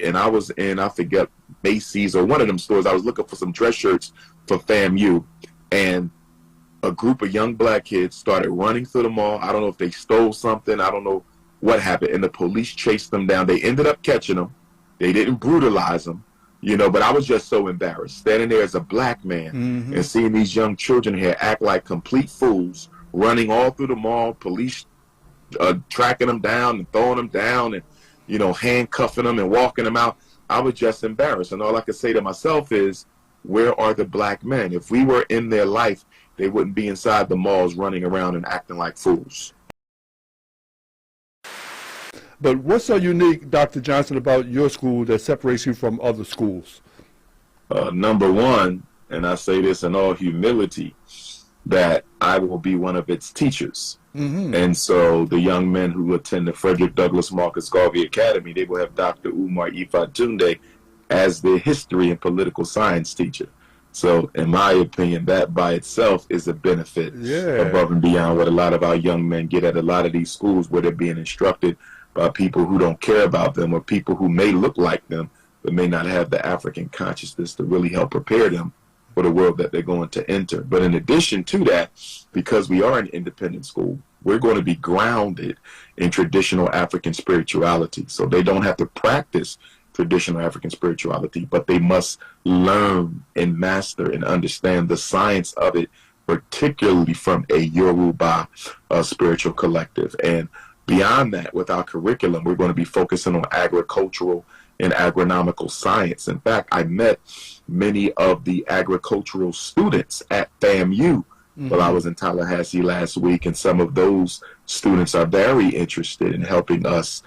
and I was in, I forget, Macy's or one of them stores. I was looking for some dress shirts for FAMU, and a group of young black kids started running through the mall. I don't know if they stole something. I don't know what happened. And the police chased them down. They ended up catching them. They didn't brutalize them, you know, but I was just so embarrassed standing there as a black man and seeing these young children here act like complete fools, running all through the mall, police tracking them down and throwing them down and, you know, handcuffing them and walking them out. I was just embarrassed. And all I could say to myself is, where are the black men? If we were in their life, they wouldn't be inside the malls running around and acting like fools. But what's so unique, Dr. Johnson, about your school that separates you from other schools? Number one, and I say this in all humility, that I will be one of its teachers. And so the young men who attend the Frederick Douglass Marcus Garvey Academy, they will have Dr. Umar Johnson as their history and political science teacher. So in my opinion, that by itself is a benefit above and beyond what a lot of our young men get at a lot of these schools where they're being instructed by people who don't care about them or people who may look like them but may not have the African consciousness to really help prepare them for the world that they're going to enter. But in addition to that, because we are an independent school, we're going to be grounded in traditional African spirituality. So they don't have to practice traditional African spirituality, but they must learn and master and understand the science of it, particularly from a Yoruba spiritual collective. And beyond that, with our curriculum, we're going to be focusing on agricultural and agronomical science. In fact, I met many of the agricultural students at FAMU while I was in Tallahassee last week, and some of those students are very interested in helping us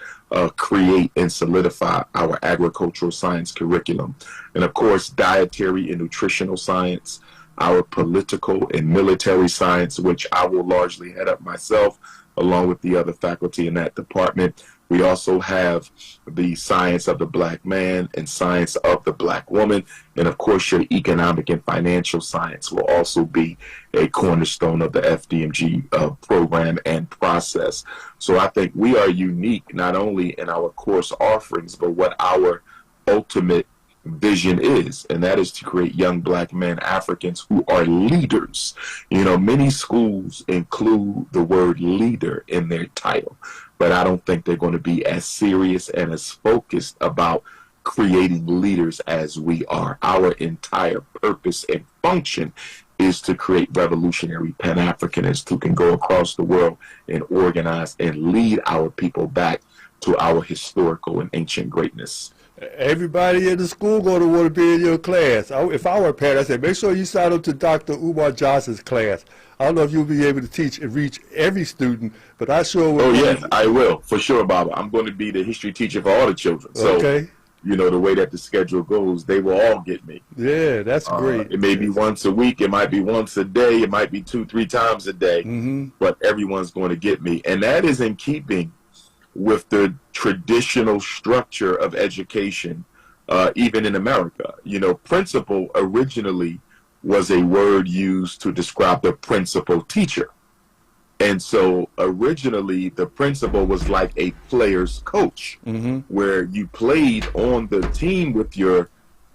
create and solidify our agricultural science curriculum. And of course, dietary and nutritional science, our political and military science, which I will largely head up myself, along with the other faculty in that department. We also have the science of the black man and science of the black woman. And of course, your economic and financial science will also be a cornerstone of the FDMG program and process. So I think we are unique, not only in our course offerings, but what our ultimate vision is, and that is to create young black men, Africans who are leaders. You know, many schools include the word leader in their title, but I don't think they're going to be as serious and as focused about creating leaders as we are. Our entire purpose and function is to create revolutionary Pan-Africanists who can go across the world and organize and lead our people back to our historical and ancient greatness. Everybody in the school going to want to be in your class. If I were a parent, I'd say, make sure you sign up to Dr. Umar Johnson's class. I don't know if you'll be able to teach and reach every student, but I sure will. Oh, yes, I will, for sure, Baba. I'm going to be the history teacher for all the children. So, you know, the way that the schedule goes, they will all get me. Yeah, that's great. It may be once a week. It might be once a day. It might be 2-3 times a day. But everyone's going to get me. And that is in keeping with the traditional structure of education, even in America. You know, principal originally was a word used to describe the principal teacher. And so originally the principal was like a player's coach, where you played on the team with your,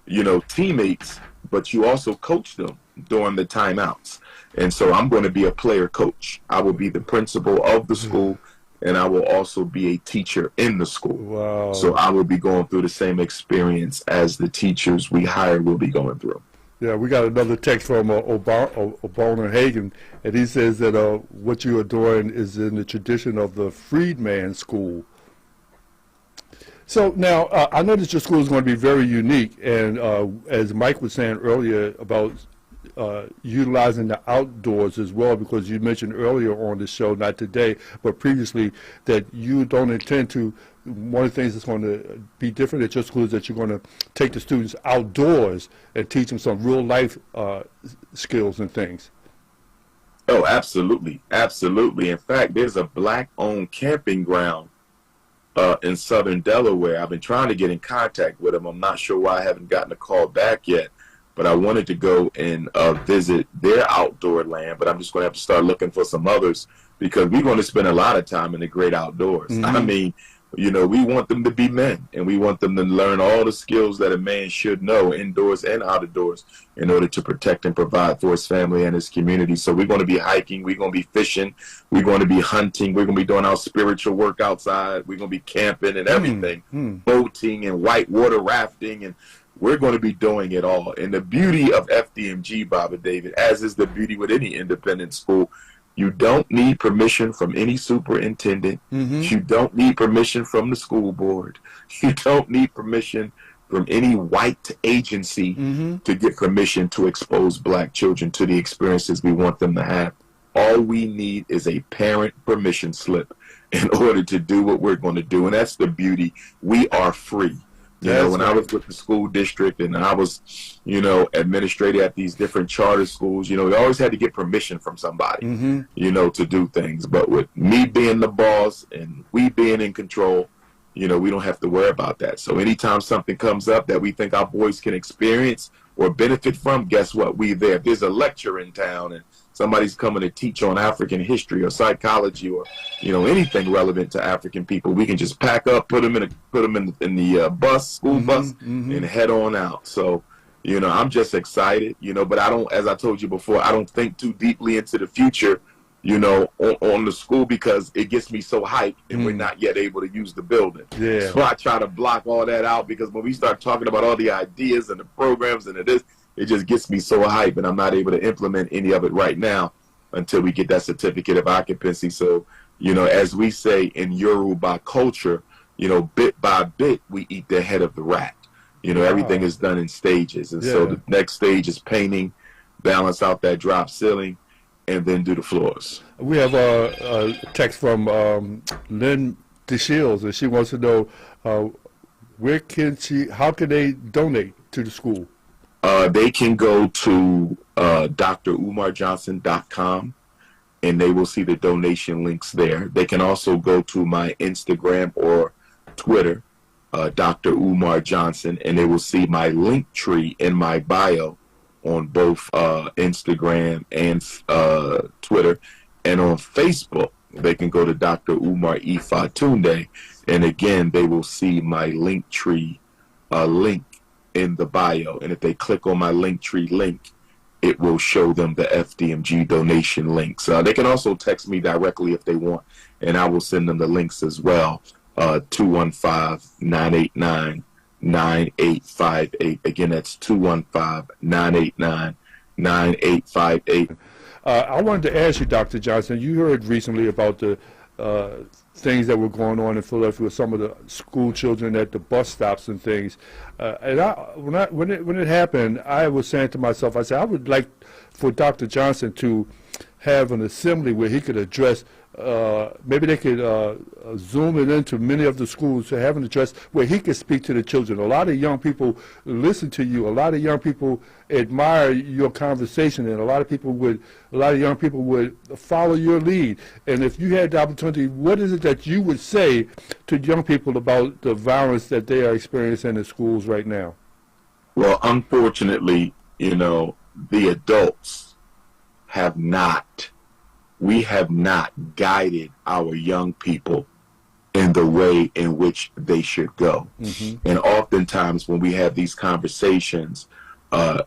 you know, teammates, but you also coached them during the timeouts. And so I'm going to be a player coach. I will be the principal of the school, and I will also be a teacher in the school. Wow. So I will be going through the same experience as the teachers we hire will be going through. Yeah, we got another text from Obama Hagen, and he says that what you are doing is in the tradition of the freedman school. So now, I know that your school is going to be very unique, and as Mike was saying earlier about utilizing the outdoors as well, because you mentioned earlier on the show, not today, but previously, that you don't intend to, one of the things that's going to be different at your school is that you're going to take the students outdoors and teach them some real life skills and things. Oh, absolutely. Absolutely. In fact, there's a black-owned camping ground in southern Delaware. I've been trying to get in contact with them. I'm not sure why I haven't gotten a call back yet, but I wanted to go and visit their outdoor land, but I'm just going to have to start looking for some others because we're going to spend a lot of time in the great outdoors. I mean, You know, we want them to be men, and we want them to learn all the skills that a man should know indoors and out of doors in order to protect and provide for his family and his community. So we're going to be hiking, we're going to be fishing, we're going to be hunting, we're going to be doing our spiritual work outside, we're going to be camping and everything, boating and whitewater rafting, and we're going to be doing it all. And the beauty of FDMG, Baba David, as is the beauty with any independent school, you don't need permission from any superintendent. You don't need permission from the school board. You don't need permission from any white agency to get permission to expose black children to the experiences we want them to have. All we need is a parent permission slip in order to do what we're going to do. And that's the beauty. We are free. You know, when I was with the school district and I was, you know, administrator at these different charter schools, you know, we always had to get permission from somebody, you know, to do things. But with me being the boss and we being in control, you know, we don't have to worry about that. So anytime something comes up that we think our boys can experience or benefit from, guess what? We there. If there's a lecture in town and somebody's coming to teach on African history or psychology or, you know, anything relevant to African people, we can just pack up, put them in the bus, school bus, and head on out. So, you know, I'm just excited, you know, but I don't, as I told you before, I don't think too deeply into the future, you know, on the school, because it gets me so hyped and we're not yet able to use the building. So I try to block all that out, because when we start talking about all the ideas and the programs and it just gets me so hyped, and I'm not able to implement any of it right now until we get that certificate of occupancy. So, you know, as we say in Yoruba culture, you know, bit by bit, we eat the head of the rat. You know, everything is done in stages. And so the next stage is painting, balance out that drop ceiling, and then do the floors. We have a text from Lynn DeShields, and she wants to know how can they donate to the school? They can go to drumarjohnson.com, and they will see the donation links there. They can also go to my Instagram or Twitter, Dr. Umar Johnson, and they will see my link tree in my bio on both Instagram and Twitter. And on Facebook, they can go to Dr. Umar Ifatunde, and again, they will see my link tree link in the bio. And if they click on my link tree link, it will show them the FDMG donation links. They can also text me directly if they want, and I will send them the links as well. 215-989-9858. Again, that's 215-989-9858. I wanted to ask you, Dr. Johnson, you heard recently about the things that were going on in Philadelphia with some of the school children at the bus stops and things. And when it happened, I was saying to myself, I said, I would like for Dr. Johnson to have an assembly where he could address, maybe they could zoom it into many of the schools to have an address where he could speak to the children. A lot of young people listen to you. A lot of young people admire your conversation, and a lot of young people would follow your lead. And if you had the opportunity, what is it that you would say to young people about the violence that they are experiencing in schools right now? Well, unfortunately, you know, the adults we have not guided our young people in the way in which they should go. And oftentimes when we have these conversations,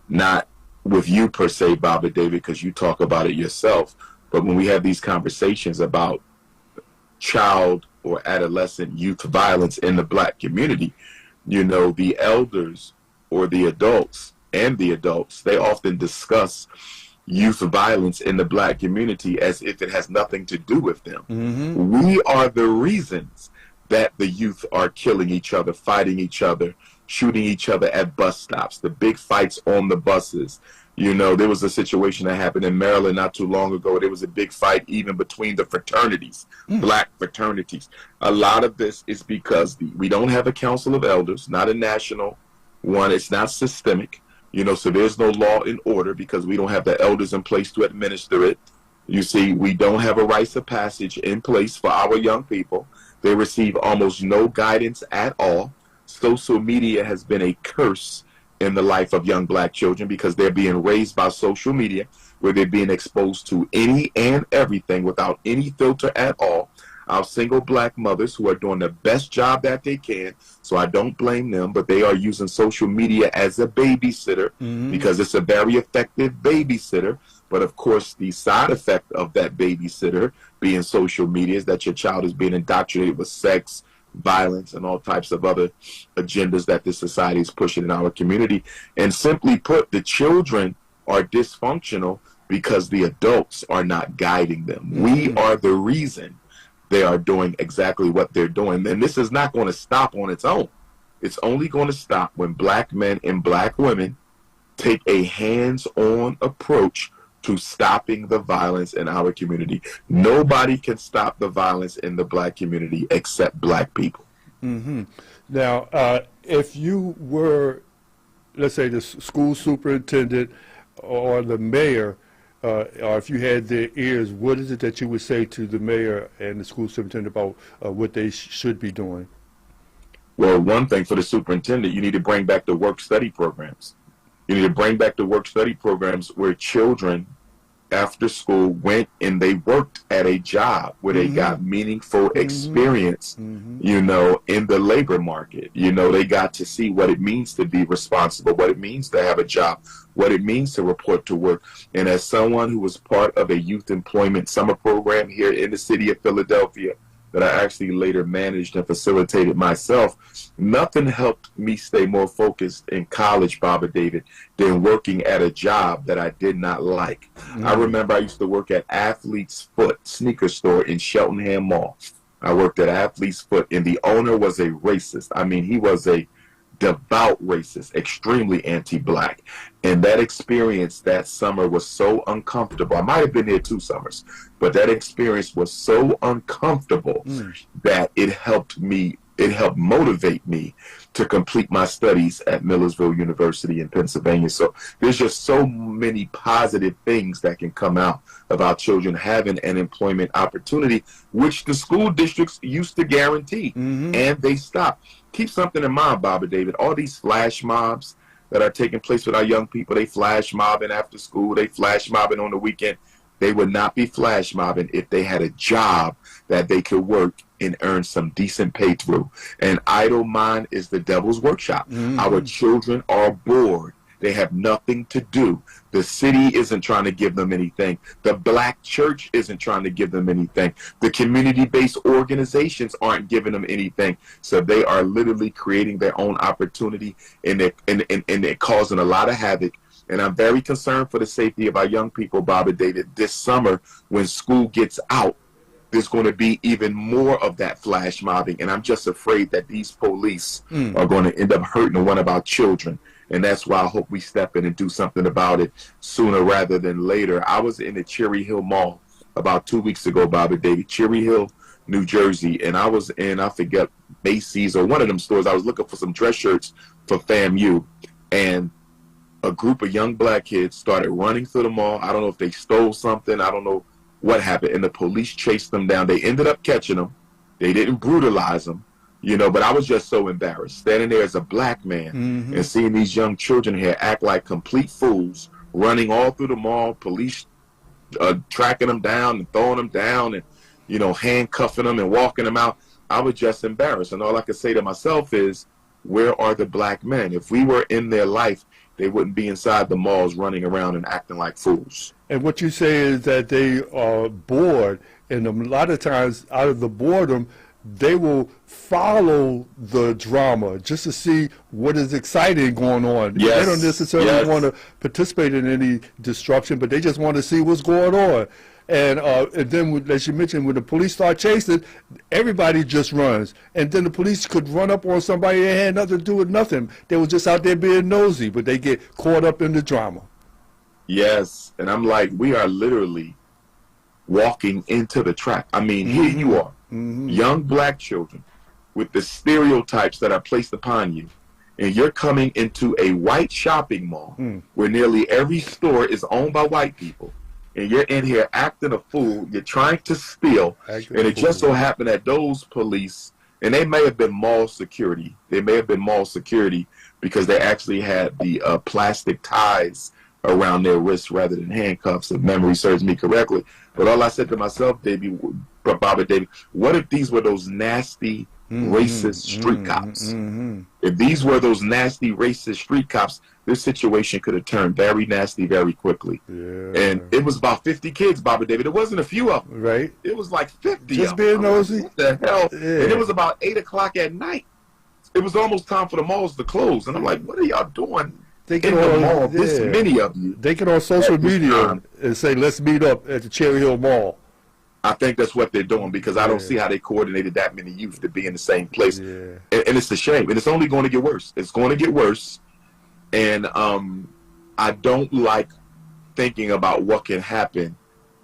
not with you per se, Baba David, because you talk about it yourself, but when we have these conversations about child or adolescent youth violence in the black community, you know, the elders or the adults, they often discuss youth violence in the black community as if it has nothing to do with them. We are the reasons that the youth are killing each other, fighting each other, shooting each other at bus stops, the big fights on the buses. You know, there was a situation that happened in Maryland not too long ago. There was a big fight even between the fraternities, black fraternities. A lot of this is because we don't have a council of elders, not a national one. It's not systemic. You know, so there's no law and order because we don't have the elders in place to administer it. You see, we don't have a rites of passage in place for our young people. They receive almost no guidance at all. Social media has been a curse in the life of young black children because they're being raised by social media where they're being exposed to any and everything without any filter at all. our single black mothers who are doing the best job that they can. So I don't blame them, but they are using social media as a babysitter because it's a very effective babysitter. But of course, the side effect of that babysitter being social media is that your child is being indoctrinated with sex, violence, and all types of other agendas that this society is pushing in our community. And simply put, the children are dysfunctional because the adults are not guiding them. We are the reason they are doing exactly what they're doing. And this is not going to stop on its own. It's only going to stop when black men and black women take a hands-on approach to stopping the violence in our community. Nobody can stop the violence in the black community except black people. Now, if you were, let's say, the school superintendent or the mayor, or if you had their ears, what is it that you would say to the mayor and the school superintendent about what they should be doing? Well, one thing for the superintendent, you need to bring back the work-study programs. You need to bring back the work-study programs where children after school went and they worked at a job where they got meaningful experience, you know, in the labor market. You know, they got to see what it means to be responsible, what it means to have a job, what it means to report to work. And as someone who was part of a youth employment summer program here in the city of Philadelphia, that I actually later managed and facilitated myself, nothing helped me stay more focused in college, Baba David, than working at a job that I did not like. I remember I used to work at Athlete's Foot sneaker store in Cheltenham Mall. I worked at Athlete's Foot, and the owner was a racist. I mean, he was a devout racist, extremely anti-black. And that experience that summer was so uncomfortable. I might have been there 2 summers, but that experience was so uncomfortable that it helped motivate me to complete my studies at Millersville University in Pennsylvania. So there's just so many positive things that can come out of our children having an employment opportunity, which the school districts used to guarantee, and they stopped. Keep something in mind, Baba David, all these flash mobs that are taking place with our young people, they flash mobbing after school, they flash mobbing on the weekend. They would not be flash mobbing if they had a job that they could work and earn some decent pay through. An idle mind is the devil's workshop. Our children are bored. They have nothing to do. The city isn't trying to give them anything. The black church isn't trying to give them anything. The community-based organizations aren't giving them anything. So they are literally creating their own opportunity, and they're causing a lot of havoc. And I'm very concerned for the safety of our young people, Baba David. This summer, when school gets out, there's going to be even more of that flash mobbing. And I'm just afraid that these police are going to end up hurting one of our children. And that's why I hope we step in and do something about it sooner rather than later. I was in the Cherry Hill Mall about 2 weeks ago, Bobby David, Cherry Hill, New Jersey. And I was in, I forget, Macy's or one of them stores. I was looking for some dress shirts for FAMU. And a group of young black kids started running through the mall. I don't know if they stole something. I don't know what happened. And the police chased them down. They ended up catching them. They didn't brutalize them. You know, but I was just so embarrassed standing there as a black man and seeing these young children here act like complete fools, running all through the mall, police tracking them down and throwing them down and, you know, handcuffing them and walking them out. I was just embarrassed. And all I could say to myself is, where are the black men? If we were in their life, they wouldn't be inside the malls running around and acting like fools. And what you say is that they are bored, and a lot of times out of the boredom, they will follow the drama just to see what is exciting going on. Yes. They don't necessarily want to participate in any destruction, but they just want to see what's going on. And then, as you mentioned, when the police start chasing, everybody just runs. And then the police could run up on somebody that had nothing to do with nothing. They were just out there being nosy, but they get caught up in the drama. Yes, and I'm like, we are literally walking into the trap. I mean, here you are. Young black children with the stereotypes that are placed upon you, and you're coming into a white shopping mall where nearly every store is owned by white people, and you're in here acting a fool. You're trying to steal, and it just so happened that those police, and they may have been mall security, because they actually had the plastic ties around their wrists rather than handcuffs, if memory serves me correctly. But all I said to myself, Bobby, David, what if these were those nasty, racist street cops? If these were those nasty, racist street cops, this situation could have turned very nasty very quickly. And it was about 50 kids, Bobby David. It wasn't a few of them. Right. It was like 50 Just of them. being nosy. What the hell? And it was about 8 o'clock at night. It was almost time for the malls to close. And I'm like, what are y'all doing in the mall? This many of you. They get on social media and say, let's meet up at the Cherry Hill Mall. I think that's what they're doing, because I don't see how they coordinated that many youth to be in the same place. And it's a shame. And it's only going to get worse. It's going to get worse. And I don't like thinking about what can happen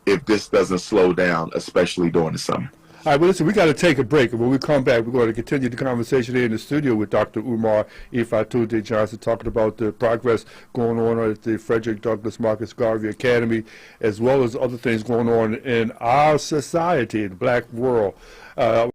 if this doesn't slow down, especially during the summer. All right, well, listen, we got to take a break. And when we come back, we're going to continue the conversation here in the studio with Dr. Umar Johnson, talking about the progress going on at the Frederick Douglass Marcus Garvey Academy, as well as other things going on in our society, in the black world.